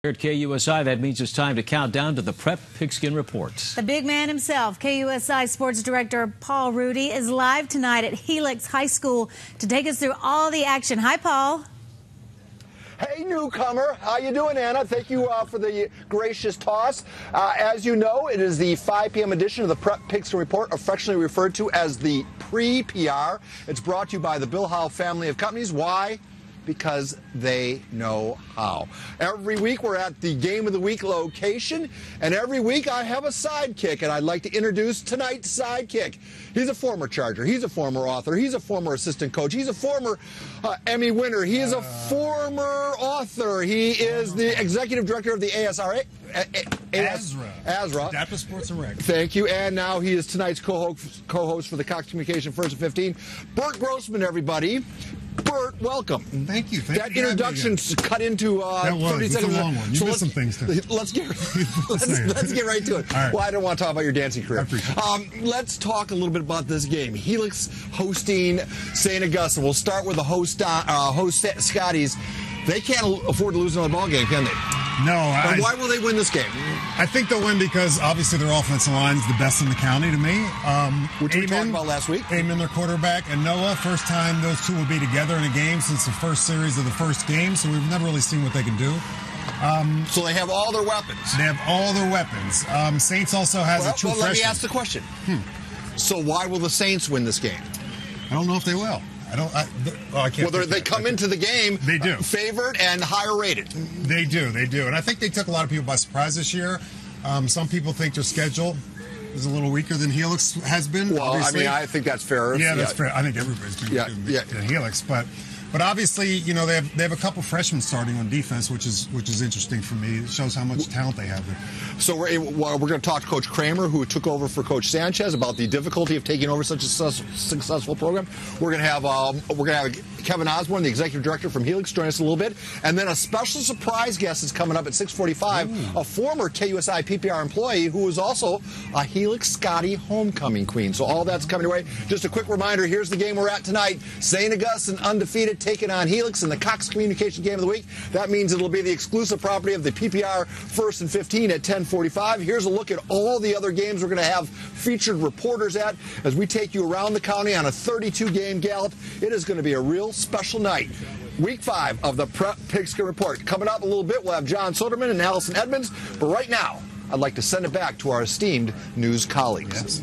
Here at KUSI, that means it's time to count down to the Prep Pigskin Report. The big man himself, KUSI Sports Director Paul Rudy, is live tonight at Helix High School to take us through all the action. Hi, Paul. Hey, newcomer. How you doing, Anna? Thank you for the gracious toss. As you know, it is the 5 p.m. edition of the Prep Pigskin Report, affectionately referred to as the PrePR. It's brought to you by the Bill Howe family of companies. Why? Because they know how. Every week we're at the Game of the Week location, and every week I have a sidekick, and I'd like to introduce tonight's sidekick. He's a former Charger. He's a former author. He's a former assistant coach. He's a former Emmy winner. He is a former author. He is the executive director of the ASRA. ASRA. Adaptive Sports and Rec. Thank you. And now he is tonight's co-host for the Cox Communication First and 15. Bert Grossman, everybget Bert, welcome. Thank you. That introduction cut into 30 seconds. It's a long one. You missed some things, too. Let's get right to it. Right. Well, I don't want to talk about your dancing career. I appreciate it. Let's talk a little bit about this game. Helix hosting St. Augustine. We'll start with the host Scotties. They can't afford to lose another ball game, can they? No. And why will they win this game? I think they'll win because obviously their offensive line is the best in the county to me. Which we talked about last week. Amen, their quarterback, and Noah. First time those two will be together in a game since the first series of the first game, so we've never really seen what they can do. So they have all their weapons. They have all their weapons. Saints also has a true freshman. Let me ask the question. So why will the Saints win this game? I don't know if they will. I can't. Well, they come into the game they do. Favored and higher rated. They do, and I think they took a lot of people by surprise this year. Some people think their schedule is a little weaker than Helix has been. Well, obviously. I mean, I think that's fair. Yeah, that's fair. I think everybody's been weaker than Helix, but obviously, you know, they have a couple freshmen starting on defense, which is interesting for me. It shows how much talent they have there. So we're going to talk to Coach Kramer, who took over for Coach Sanchez, about the difficulty of taking over such a successful program. We're going to have Kevin Osborne, the executive director from Helix, join us in a little bit, and then a special surprise guest is coming up at 6:45. A former KUSI PPR employee who is also a Helix Scotty homecoming queen. So all that's coming your way. Just a quick reminder: here's the game we're at tonight. St. Augustine undefeated, taking on Helix in the Cox Communication Game of the Week. That means it'll be the exclusive property of the PPR First and 15 at 10:45. Here's a look at all the other games we're going to have featured reporters at as we take you around the county on a 32-game gallop. It is going to be a real special night. Week 5 of the Prep Pigskin Report. Coming up a little bit, we'll have John Soderman and Allison Edmonds. But right now, I'd like to send it back to our esteemed news colleagues.